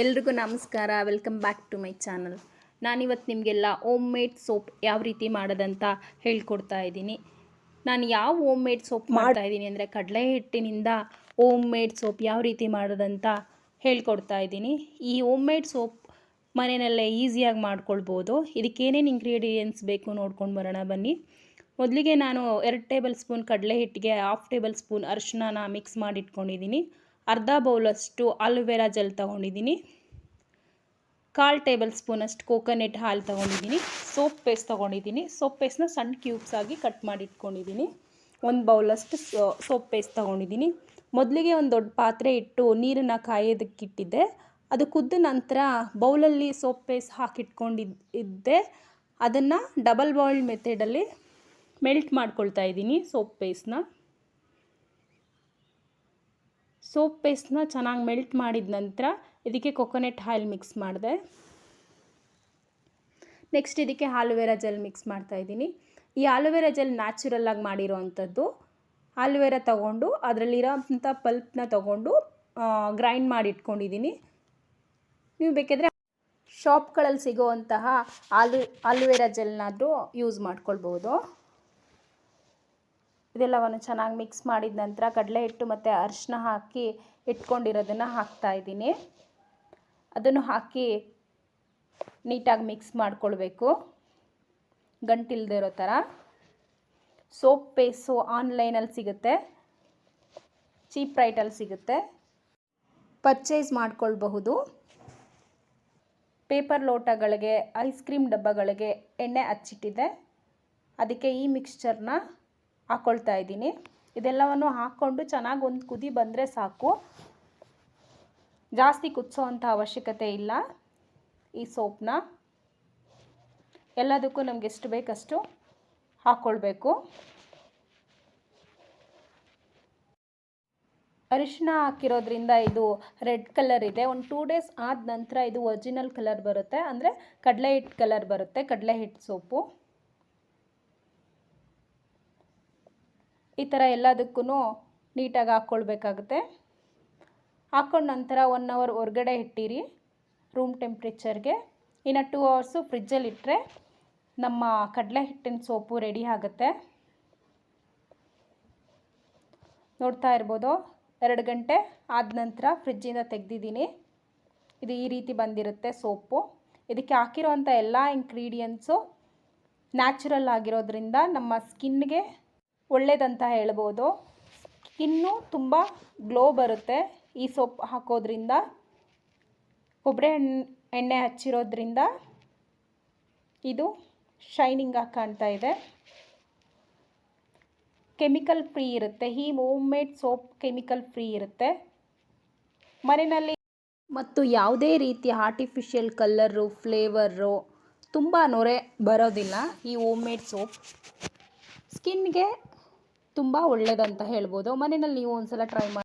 ಎಲ್ರಿಗೂ ನಮಸ್ಕಾರ. Welcome back to my channel. ನಾನಿವತ್ತು ನಿಮಗೆಲ್ಲ ಹೋಮ್ ಮೇಡ್ ಸೋಪ್ ಯಾವ ರೀತಿ ಮಾಡೋದಂತ ಹೇಳ್ಕೊಡ್ತಾ ಇದ್ದೀನಿ. ನಾನು ಯಾವ ಹೋಮ್ ಮೇಡ್ ಸೋಪ್ ಮಾಡ್ತಾ ಇದ್ದೀನಿ ಅಂದರೆ ಕಡಲೆ ಹಿಟ್ಟಿನಿಂದ ಹೋಮ್ ಮೇಡ್ ಸೋಪ್ ಯಾವ ರೀತಿ ಮಾಡೋದಂತ ಹೇಳ್ಕೊಡ್ತಾ ಇದ್ದೀನಿ. ಈ ಹೋಮ್ ಮೇಡ್ ಸೋಪ್ ಮನೆಯಲ್ಲೇ ಈಸಿಯಾಗಿ ಮಾಡ್ಕೊಳ್ಬೋದು. ಇದಕ್ಕೇನೇನು ಇಂಗ್ರೀಡಿಯೆಂಟ್ಸ್ ಬೇಕು ನೋಡ್ಕೊಂಡು ಬರೋಣ ಬನ್ನಿ. ಮೊದಲಿಗೆ ನಾನು 2 ಟೇಬಲ್ ಸ್ಪೂನ್ ಕಡಲೆ ಹಿಟ್ಟಿಗೆ 1/2 ಟೇಬಲ್ ಸ್ಪೂನ್ ಅರಿಶಿನ ಮಿಕ್ಸ್ ಮಾಡಿ ಇಟ್ಕೊಂಡಿದ್ದೀನಿ. ಅರ್ಧ ಬೌಲಷ್ಟು ಆಲೂವೆರಾ ಜೆಲ್ ತೊಗೊಂಡಿದ್ದೀನಿ. 1/4 ಟೇಬಲ್ ಸ್ಪೂನಷ್ಟು ಕೋಕೋನಟ್ ಹಾಲು ತೊಗೊಂಡಿದ್ದೀನಿ. ಸೋಪ್ ಪೇಸ್ಟ್ ತೊಗೊಂಡಿದ್ದೀನಿ. ಸೋಪ್ ಪೇಸ್ಟ್ನ ಸಣ್ಣ ಕ್ಯೂಬ್ಸ್ ಆಗಿ ಕಟ್ ಮಾಡಿ ಇಟ್ಕೊಂಡಿದ್ದೀನಿ. 1 ಬೌಲಷ್ಟು ಸೋಪ್ ಪೇಸ್ಟ್ ತೊಗೊಂಡಿದ್ದೀನಿ. ಮೊದಲಿಗೆ ಒಂದು ದೊಡ್ಡ ಪಾತ್ರೆ ಇಟ್ಟು ನೀರನ್ನು ಕಾಯೋದಕ್ಕಿಟ್ಟಿದ್ದೆ. ಅದು ಕುದ್ದ ನಂತರ ಬೌಲಲ್ಲಿ ಸೋಪ್ ಪೇಸ್ಟ್ ಹಾಕಿಟ್ಕೊಂಡಿದ್ದೆ. ಅದನ್ನು ಡಬಲ್ ಬಾಯ್ಲ್ಡ್ ಮೆಥಡಲ್ಲಿ ಮೆಲ್ಟ್ ಮಾಡ್ಕೊಳ್ತಾ ಇದ್ದೀನಿ. ಸೋಪ್ ಪೇಸ್ಟ್ನ ಚೆನ್ನಾಗಿ ಮೆಲ್ಟ್ ಮಾಡಿದ ನಂತರ ಇದಕ್ಕೆ ಕೊಕೊನಟ್ ಆಯಿಲ್ ಮಿಕ್ಸ್ ಮಾಡಿದೆ. ನೆಕ್ಸ್ಟ್ ಇದಕ್ಕೆ ಆಲೂವೆರಾ ಜೆಲ್ ಮಿಕ್ಸ್ ಮಾಡ್ತಾ ಇದ್ದೀನಿ. ಈ ಆಲೂವೆರಾ ಜೆಲ್ ನ್ಯಾಚುರಲ್ಲಾಗಿ ಮಾಡಿರೋ ಅಂಥದ್ದು. ಆಲೂವೆರಾ ತೊಗೊಂಡು ಅದರಲ್ಲಿರೋಂಥ ಪಲ್ಪ್ನ ತೊಗೊಂಡು ಗ್ರೈಂಡ್ ಮಾಡಿ ಇಟ್ಕೊಂಡಿದ್ದೀನಿ. ನೀವು ಬೇಕಿದ್ರೆ ಶಾಪ್ಗಳಲ್ಲಿ ಸಿಗೋವಂತಹ ಆಲೂವೆರಾ ಜೆಲ್ನಾದರೂ ಯೂಸ್ ಮಾಡ್ಕೊಳ್ಬೋದು. ಇದೆಲ್ಲವನ್ನು ಚೆನ್ನಾಗಿ ಮಿಕ್ಸ್ ಮಾಡಿದ ನಂತರ ಕಡಲೆ ಹಿಟ್ಟು ಮತ್ತು ಅರಿಶಿನ ಹಾಕಿ ಇಟ್ಕೊಂಡಿರೋದನ್ನು ಹಾಕ್ತಾಯಿದ್ದೀನಿ. ಅದನ್ನು ಹಾಕಿ ನೀಟಾಗಿ ಮಿಕ್ಸ್ ಮಾಡ್ಕೊಳ್ಬೇಕು, ಗಂಟಿಲ್ಲದೆ ಇರೋ ಥರ. ಸೋಪ್ ಪೇಸ್ಟು ಆನ್ಲೈನಲ್ಲಿ ಸಿಗುತ್ತೆ, ಚೀಪ್ ರೈಟಲ್ಲಿ ಸಿಗುತ್ತೆ, ಪರ್ಚೇಸ್ ಮಾಡ್ಕೊಳ್ಬಹುದು. ಪೇಪರ್ ಲೋಟಗಳಿಗೆ, ಐಸ್ ಕ್ರೀಮ್ ಡಬ್ಬಗಳಿಗೆ ಎಣ್ಣೆ ಹಚ್ಚಿಟ್ಟಿದ್ದೆ. ಅದಕ್ಕೆ ಈ ಮಿಕ್ಸ್ಚರ್ನ ಹಾಕ್ಕೊಳ್ತಾ ಇದ್ದೀನಿ. ಇದೆಲ್ಲವನ್ನು ಹಾಕ್ಕೊಂಡು ಚೆನ್ನಾಗಿ ಒಂದು ಕುದಿ ಬಂದರೆ ಸಾಕು. ಜಾಸ್ತಿ ಕುದಿಸೋ ಅಂಥ ಅವಶ್ಯಕತೆ ಇಲ್ಲ. ಈ ಸೋಪ್ನ ಎಲ್ಲದಕ್ಕೂ ನಮಗೆ ಎಷ್ಟು ಬೇಕಷ್ಟು ಹಾಕ್ಕೊಳ್ಬೇಕು. ಅರಿಶಿನ ಹಾಕಿರೋದ್ರಿಂದ ಇದು ರೆಡ್ ಕಲರ್ ಇದೆ. ಒಂದು 2 ಡೇಸ್ ಆದ ನಂತರ ಇದು ಒರಿಜಿನಲ್ ಕಲರ್ ಬರುತ್ತೆ, ಅಂದರೆ ಕಡಲೆ ಹಿಟ್ಟು ಕಲರ್ ಬರುತ್ತೆ. ಕಡಲೆ ಹಿಟ್ಟು ಸೋಪು ಈ ಥರ ಎಲ್ಲದಕ್ಕೂ ನೀಟಾಗಿ ಹಾಕ್ಕೊಳ್ಬೇಕಾಗುತ್ತೆ. ಹಾಕ್ಕೊಂಡ ನಂತರ 1 ಅವರ್ ಹೊರಗಡೆ ಇಟ್ಟಿರಿ ರೂಮ್ ಟೆಂಪ್ರೇಚರ್ಗೆ. ಇನ್ನು 2 ಅವರ್ಸು ಫ್ರಿಜ್ಜಲ್ಲಿ ಇಟ್ಟರೆ ನಮ್ಮ ಕಡಲೆ ಹಿಟ್ಟಿನ ಸೋಪು ರೆಡಿ ಆಗುತ್ತೆ. ನೋಡ್ತಾ ಇರ್ಬೋದು, 2 ಗಂಟೆ ಆದ ನಂತರ ಫ್ರಿಜ್ಜಿಂದ ತೆಗೆದಿದ್ದೀನಿ. ಇದು ಈ ರೀತಿ ಬಂದಿರುತ್ತೆ ಸೋಪು. ಇದಕ್ಕೆ ಹಾಕಿರೋವಂಥ ಎಲ್ಲ ಇಂಗ್ರೀಡಿಯೆಂಟ್ಸು ನ್ಯಾಚುರಲ್ ಆಗಿರೋದ್ರಿಂದ ನಮ್ಮ ಸ್ಕಿನ್ಗೆ ಒಳ್ಳೆಯದಂತ ಹೇಳ್ಬೋದು. ಸ್ಕಿನ್ನು ತುಂಬ ಗ್ಲೋ ಬರುತ್ತೆ ಈ ಸೋಪ್ ಹಾಕೋದ್ರಿಂದ. ಕೊಬ್ಬರಿ ಎಣ್ಣೆ ಹಚ್ಚಿರೋದ್ರಿಂದ ಇದು ಶೈನಿಂಗಾಗಿ ಕಾಣ್ತಾ ಇದೆ. ಕೆಮಿಕಲ್ ಫ್ರೀ ಇರುತ್ತೆ. ಈ home made soap chemical free ಇರುತ್ತೆ ಮನೆಯಲ್ಲಿ. ಮತ್ತು ಯಾವುದೇ ರೀತಿಯ ಆರ್ಟಿಫಿಷಿಯಲ್ ಕಲ್ಲರು, ಫ್ಲೇವರು, ತುಂಬ ನೊರೆ ಬರೋದಿಲ್ಲ. ಈ ಹೋಮ್ ಮೇಡ್ ಸೋಪ್ ಸ್ಕಿನ್ಗೆ ತುಂಬ ಒಳ್ಳೆಯದಂತ ಹೇಳ್ಬೋದು. ಮನೆಯಲ್ಲಿ ನೀವು ಒಂದು ಸಲ ಟ್ರೈ ಮಾಡಿ.